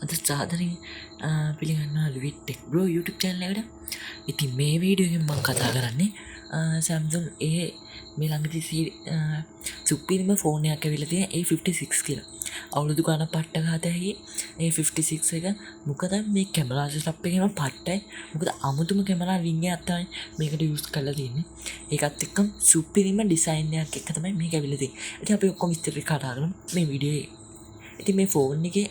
අද සාදරින් පිළිගන්න ලුවිත් tech bro YouTube channel එකට. ඉතින් මේ වීඩියෝ එකෙන් මම කතා කරන්නේ Samsung මේ ළඟදී සුපිරිම ෆෝන් එකක් ඇවිල්ලා තියෙන A56 කියලා. අවුරුදු ගානක් පට්ට ගහතයි A56 එක. මොකද මේ කැමරා සෙටප් එකේම පට්ටයි. මොකද අමුතුම කැමරා රින් එකක් තමයි මේකට යූස් කරලා තියෙන්නේ. ඒකත් එක්කම සුපිරිම ඩිසයින් එකක් එක්ක තමයි මේක ඇවිල්ලා තියෙන්නේ. ඉතින් අපි ඔක්කොම විස්තර කතා කරමු මේ වීඩියෝ එකේ. ඉතින් මේ ෆෝන් එකේ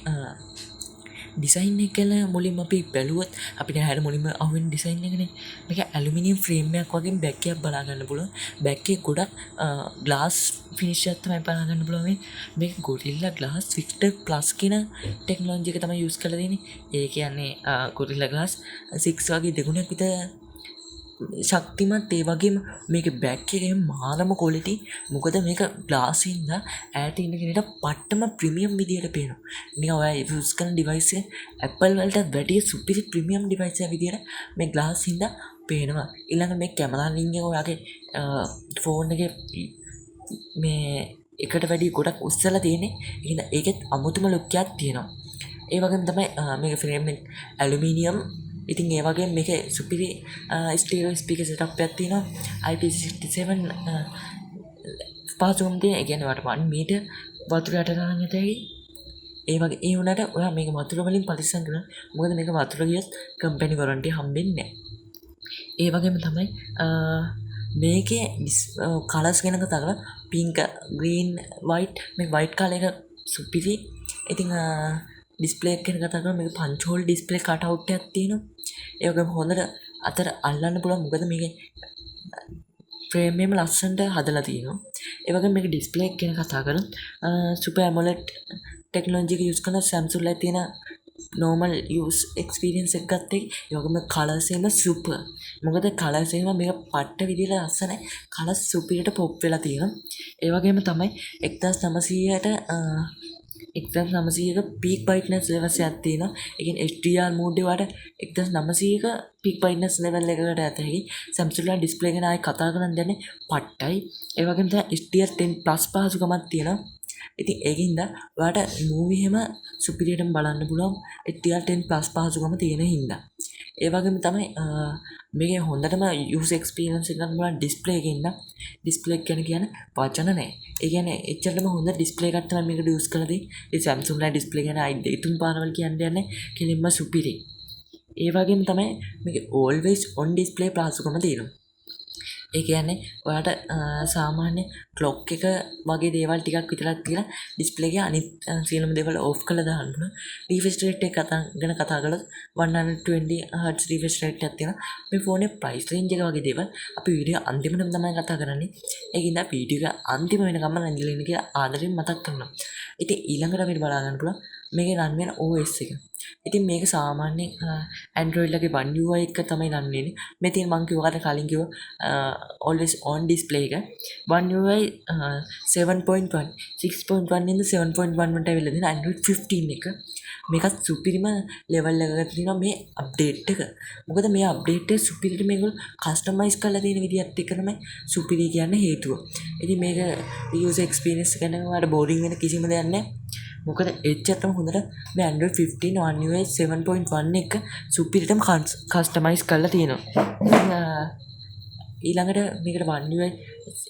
ඩිසයින් එක ගැන මුලින්ම අපි බැලුවොත් අපිට හැර මුලින්ම අහුවෙන ඩිසයින් එකනේ. මේක ඇලුමිනියම් ෆ්‍රේම් එකක් වගේ බැක් එකක් බලා ගන්න පුළුවන්. බැක් එකේ ගොඩක් ග්ලාස් ෆිනිෂ් එකක් තමයි බලා ගන්න පුළුවන්. මේක Gorilla Glass Victor Plus කියන ටෙක්නොලොජි එක තමයි යූස් කරලා තියෙන්නේ. ඒ කියන්නේ Gorilla Glass 6 වගේ දෙගුණයක් විතර ශක්තිමත්. ඒ වගේම මේක බැක් එකේ මාරම ක්වොලිටි. මොකද මේක ග්ලාස් හින්දා ඈත ඉන්න කෙනෙක්ට පට්ටම ප්‍රීමියම් විදියට පේනවා. නිකන් ඔයා යූස් කරන ඩිවයිස් එක Apple වලට වැඩිය සුපිරි ප්‍රීමියම් ඩිවයිස් එකක් විදියට මේ ග්ලාස් හින්දා පේනවා. ඊළඟ මේ කැමරා රින් එක ඔයාගේ ෆෝන් එකේ මේ එකට වැඩි ගොඩක් උස්සලා තියෙන්නේ. ඒකෙත් අමුතුම ලුක් එකක් තියෙනවා. ඒ වගේම තමයි මේක ෆ්‍රේම් එක ඇලුමිනියම්. ඉතින් ඒ වගේ මේක සුපිරි ස්ටීරියෝ ස්පීකර් සෙටප් එකක් තියෙනවා. IP67 පහසුකම් තියෙන. ඒ කියන්නේ වට 1 මීටර් වතුර යට දාන්න ඇතයි. ඒ වගේ ඒ වුණාට ඔයා මේක වතුර වලින් පරිස්සම් කරන්න. මොකද මේක වතුර ගියොත් කම්පැනි වොරන්ටි හම්බෙන්නේ නැහැ. ඒ වගේම තමයි මේකේ කලර්ස් ගැන කතා කරලා පින්ක්, ග්‍රීන්, වයිට්. මේ වයිට් කලර් එක සුපිරි. ඉතින් ඩිස්ප්ලේ එක ගැන කතා කරලා මේක පන්ච් හෝල් ඩිස්ප්ලේ කට් අවුට් එකක් තියෙනවා. ඒ වගේම හොඳට අතර අල්ලන්න පුළුවන්. මොකද මේකේ ෆ්‍රේම් එකම ලස්සනට හදලා තියෙනවා. ඒ වගේම මේක ඩිස්ප්ලේ එක ගැන කතා කරලා සුපර් ඇමොලෙඩ් ටෙක්නොලොජි එක යූස් කරන Samsung ලා තියෙන normal use experience එකක් ගත්ත එක. ඒ වගේම කලර්ස් එක සුපර්. මොකද කලර්ස් එක මේක පට්ට විදිහට ලස්සනයි. කලර්ස් සුපිරියට පොප් වෙලා තියෙනවා. ඒ වගේම තමයි 1900ක peak brightness levels එකක් තියෙනවා. ඒ කියන්නේ HDR mode එකට 1900ක peak brightness level එකකට ඇතයි. Samsung ලා display ගැන ආයේ කතා කරන්න දෙන්නේ පට්ටයි. ඒ වගේම තමයි HDR10 plus පහසුකමක් තියෙනවා. ඉතින් ඒකින්ද ඔයාලට මූවි හැම සුපිරියටම බලන්න පුළුවන් HDR10 plus පහසුකම තියෙන හින්දා. ඒ වගේම තමයි මේකේ හොඳටම user experience එක ගන්න පුළුවන් ඩිස්ප්ලේ එකකින් නම් ඩිස්ප්ලේ එක ගැන කියන්නේ වචන නැහැ. ඒ කියන්නේ එච්චරම හොඳ ඩිස්ප්ලේ එකක් තමයි මේකට යූස් කරලා තියෙන්නේ. ඒ Samsung ලා ඩිස්ප්ලේ ගැන ඉතුම් පාරවල් කියන්නේ නැහැ. කෙලින්ම සුපිරි. ඒ වගේම තමයි මේකේ always on display පහසුකම තියෙනවා. ඒ කියන්නේ ඔයාට සාමාන්‍ය ක්ලොක් එක වගේ දේවල් ටිකක් විතරක් තියලා ඩිස්ප්ලේ එකේ අනිත් සියලුම දේවල් ඕෆ් කරලා දාන්න පුළුවන්. රිෆ්‍රෙෂ් රේට් එක ගැන කතා කළොත් 120 Hz රිෆ්‍රෙෂ් රේට් එකක් තියෙනවා. මේ ෆෝනේ ප්‍රයිස් රේන්ජ් එක වගේ දේවල් අපි වීඩියෝ අන්තිමටම තමයි කතා කරන්නේ. ඒකින්ද වීඩියෝ එක අන්තිම වෙනකම්ම නැන්දලා ඉන්න කියලා ආදරෙන් මතක් කරනවා. ඉතින් ඊළඟට අපිට බලා ගන්න පුළුවන් මේකේ රන් වෙන OS එක. ඉතින් මේක සාමාන්‍යයෙන් Android ලගේ One UI එක තමයි රන් වෙන්නේ. මේ තියෙන මම කිව්වට කලින් කිව්ව always on display එක One UI 7.1 6.1 ඉඳන් 7.1 වලට ඇවිල්ලා තියෙන Android 15 එක. මේකත් සුපිරිම level එකක තියෙනවා මේ අප්ඩේට් එක. මොකද මේ අප්ඩේට් එක සුපිරිට මේගොල්ලෝ කස්ටමයිස් කරලා තියෙන විදිහත් එක්ක තමයි සුපිරි කියන්නේ හේතුව. ඉතින් මේක user experience ගැන ඔයාලට boring වෙන කිසිම දෙයක් නැහැ. මොකද එච්චරටම හොඳට මේ Android 15 One UI 7.1 එක සුපිරිටම කස්ටමයිස් කරලා තියෙනවා. ඊළඟට මේකට One UI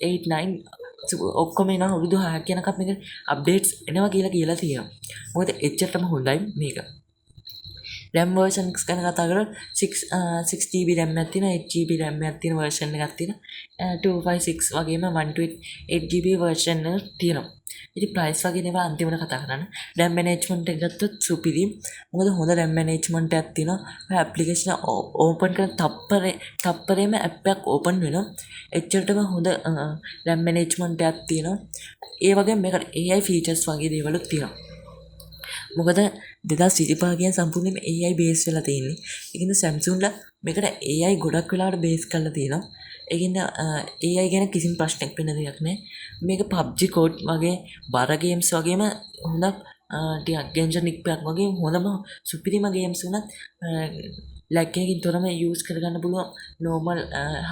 8 9 ඔක්කොම එනවා. අවුරුදු 6ක් යනකම් මේක අප්ඩේට්ස් එනවා කියලා තියෙනවා. මොකද එච්චරටම හොඳයි මේක. RAM versions ගැන කතා කරලා 6GB RAM එකක් තියෙනවා, 8GB RAM එකක් තියෙන version එකක් තියෙනවා. 256 වගේම 128GB version එක තියෙනවා. ඉතින් price වගේ ඒවා අන්තිමට කතා කරන්න. RAM management එක ගත්තොත් සුපිරි. මොකද හොඳ RAM management එකක් තියෙනවා. ඔය application open කරන තප්පරේම app එකක් open වෙනවා. එච්චරටම හොඳ RAM management එකක් තියෙනවා. ඒ වගේම මේකට AI features වගේ දේවලුත් තියෙනවා. මොකද 2025 කියන සම්පූර්ණයෙන්ම AI බේස් වෙලා තියෙන්නේ. ඒකින්ද Samsung ලා මේකට AI ගොඩක් වෙලාවට බේස් කරලා තියෙනවා. ඒකින්ද AI ගැන කිසිම ප්‍රශ්නයක් වෙන දෙයක් නැහැ. මේක PUBG Code වගේ බර ගේම්ස් වගේම හොඳක් ටිකක් ගෙන්ජනික් එකක් වගේ හොඳම සුපිරිම ගේම්ස් උනත් ලැග් එකකින් තොරම යූස් කරගන්න පුළුවන් නෝමල්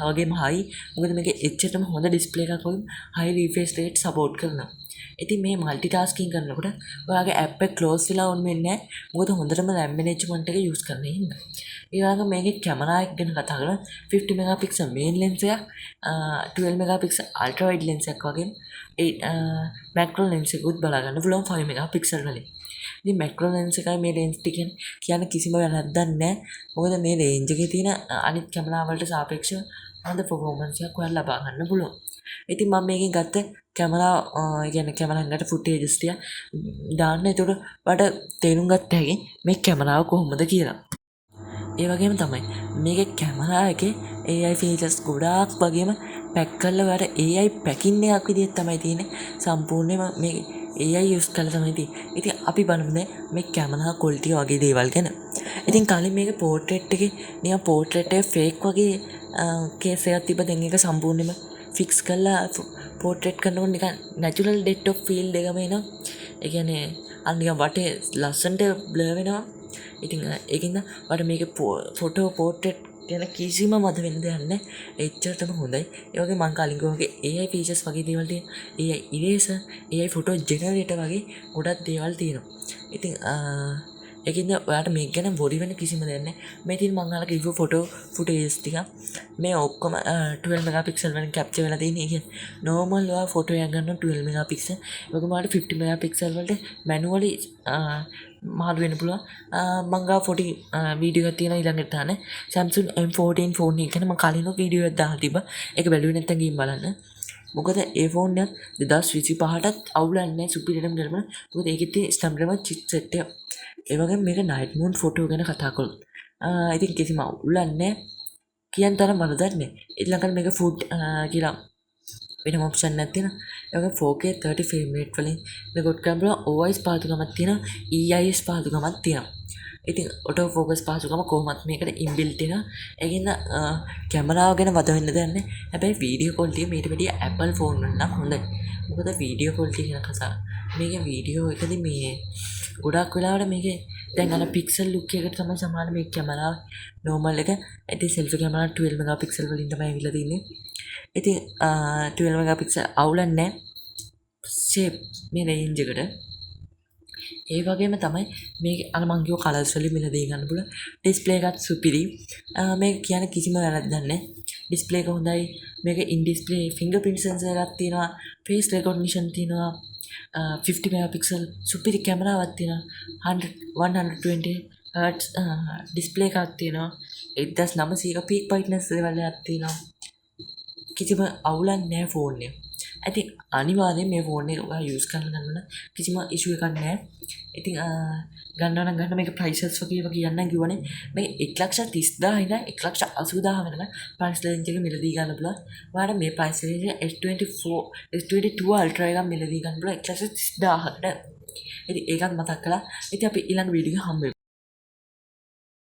වගේම හයි මොකද මේක එච්චරටම හොඳ ඩිස්ප්ලේ එකක් වගේ හයි රිෆ්‍රෙෂ් රේට් සපෝට් කරනවා. ඉතින් මේ මල්ටිටාස්කින් කරනකොට ඔයාගේ ඇප් එක ක්ලෝස් වෙලා ඔන් වෙන්නේ නැහැ. මොකද හොඳටම RAM management එක යූස් කරන හින්දා. ඒ වගේම මේකේ කැමරා එක ගැන කතා කරලා 50 මෙගාපික්සල් මේන් ලෙන්ස් එකක් 12 මෙගාපික්සල් අල්ට්‍රා වයිඩ් ලෙන්ස් එකක් වගේ මැක්‍රෝ ලෙන්ස් එකකුත් බලා ගන්න පුළුවන් 5 මෙගාපික්සල් වලින්. ඉතින් මැක්‍රෝ ලෙන්ස් එකයි මේ ලෙන්ස් ටිකෙන් කියන කිසිම වැරද්දක් නැහැ. මොකද මේ රේන්ජ් එකේ තියෙන අනිත් කැමරා වලට සාපේක්ෂව හොඳ performance එකක් ඔයාලා ලබා ගන්න පුළුවන්. ඉතින් මම මේකෙන් ගත්ත කැමරා කියන්නේ කැමරාංගට ෆුටේජස් ටික දාන්න. ඒතකොට ඔයාලට තේරුම් ගන්න හැකි මේ කැමරාව කොහොමද කියලා. ඒ වගේම තමයි මේකේ කැමරා එකේ AI features ගොඩාක් වගේම පැක් කරලා ඔයාලට AI පැකින් එකක් විදිහට තමයි තියෙන්නේ. සම්පූර්ණයෙන්ම මේ AI යූස් කරලා තමයි තියෙන්නේ. ඉතින් අපි බලමු මේ කැමරා ක්වොලිටි වගේ දේවල් ගැන. ඉතින් කලින් මේක පෝර්ට්‍රේට් එකේ නිකන් පෝර්ට්‍රේට් එක ෆේක් වගේ කේස් එකක් තිබ්බ. දැන් ඒක සම්පූර්ණයෙන්ම ෆික්ස් කරලා පෝර්ට්‍රේට් කරනකොට නිකන් නැචරල් ඩෙප්ත් ඔෆ් ෆීල්ඩ් එකම එනවා. ඒ කියන්නේ අර නිකන් වටේ ලස්සනට බ්ලර් වෙනවා. ඉතින් ඒකින්ද ඔයාලට මේකේ ෆොටෝ පෝර්ට්‍රේට් ගැන කිසිම මත වෙන්න දෙයක් නැහැ. එච්චරටම හොඳයි. ඒ වගේ මම කලින් කිව්වා AI features වගේ දේවල් තියෙන AI eraser, AI photo generator වගේ ගොඩක් දේවල් තියෙනවා. ඉතින් ඒකින්ද ඔයාලට මේක ගැන worry වෙන්න කිසිම දෙයක් නැහැ. මේ තියෙන මම අහලා කිව්ව ෆොටෝ ෆුටේජස් ටික මේ ඔක්කොම 12 මෙගාපික්සල් වලින් කැප්චර් වෙලා තියෙන්නේ. ඒ කියන්නේ normal ඔයා ෆොටෝ එකක් ගන්නවා 12 මෙගාපික්සල්. ඒකම ඔයාලට 50 මෙගාපික්සල් වලට manually මාරු වෙන්න පුළුවන්. මම ගාව ෆොටි වීඩියෝ එකක් තියෙනවා ඊළඟට දාන්න. Samsung M14 ෆෝන් එක ගැන මම කලින් වීඩියෝ එකක් දාලා තිබ්බා. ඒක බැලුවේ නැත්නම් ගිහින් බලන්න. මොකද ඒ ෆෝන් එක 2025ටත් අවුලක් නැහැ සුපිරියටම කරනවා. මොකද ඒකේ තියෙන Snapdragon chipset එක. ඒ වගේම මේක night mode ෆොටෝ ගැන කතා කළොත් ඉතින් කිසිම අවුලක් නැහැ. කියන තරම් වරදක් නැහැ. ඊළඟට මේක ෆුඩ් කියලා වෙනම ඔප්ෂන් එකක් තියෙනවා. ඒ වගේ 4K 30 frame rate වලින් රෙකෝඩ් කරන්න පුළුවන්. OIS පහසුකමක් තියෙනවා. EIS පහසුකමක් තියෙනවා. ඉතින් ඔටෝ ෆෝකස් පහසුකම කොහොමත් මේකට ඉන්බිල්ට් වෙනවා. ඒකින්ද කැමරාව ගැන වද වෙන්න දෙයක් නැහැ. හැබැයි වීඩියෝ ක්වොලිටි මීට වැඩිය Apple ෆෝන් වල නම් හොඳයි. මොකද වීඩියෝ ක්වොලිටි කියන කතාව. මේකේ වීඩියෝ එකදී මේ ගොඩක් වෙලාවට මේකේ දැන් අර පික්සල් ලුක් එකකට තමයි සමාන මේ කැමරාව නෝමල් එක. ඉතින් සෙල්ෆි කැමරා 12 මෙගාපික්සල් වලින් තමයි ඇවිල්ලා තින්නේ. ඉතින් 12 මෙගාපික්සල් අවුලක් නැහැ. ෂේප් මේ රේන්ජ් එකට. ඒ වගේම තමයි මේක අර මං කියව කලර්ස් වලින් මිලදී ගන්න පුළුවන්. ඩිස්ප්ලේ එකත් සුපිරි. මේක කියන්නේ කිසිම වැරද්දක් නැහැ. ඩිස්ප්ලේ එක හොඳයි. මේක ඉන් ඩිස්ප්ලේ ෆින්ගර්ප්‍රින්ට් සෙන්සර් එකක් තියෙනවා. ෆේස් රෙකග්නිෂන් තියෙනවා. 50 මෙගාපික්සල් සුපිරි කැමරාවක් තියෙනවා. 120 Hz ඩිස්ප්ලේ එකක් තියෙනවා. 1900ක පීක් බ්‍රයිට්නස් ලෙවල් එකක් තියෙනවා. කිසිම අවුලක් නැහැ ෆෝන් එක. ඉතින් අනිවාර්යෙන් මේ ෆෝන් එක ඔයා යූස් කරන්න ගන්න කිසිම ඉෂුව එකක් නැහැ. ඉතින් ගන්නවා නම් ගන්න මේක ප්‍රයිසස් වගේ කියන්න කිව්වනේ. මේ 1,30,000 ඉඳන් 1,80,000 වෙනකන් ප්‍රයිස් රේන්ජ් එක මිලදී ගන්න පුළුවන්. ඔයාලට මේ ප්‍රයිස් රේන්ජ් එක S22 Ultra එකක් මිලදී ගන්න පුළුවන් 1,30,000කට. ඉතින් ඒකත් මතක් කළා. ඉතින් අපි ඊළඟ වීඩියෝ එක හම්බ වෙමු.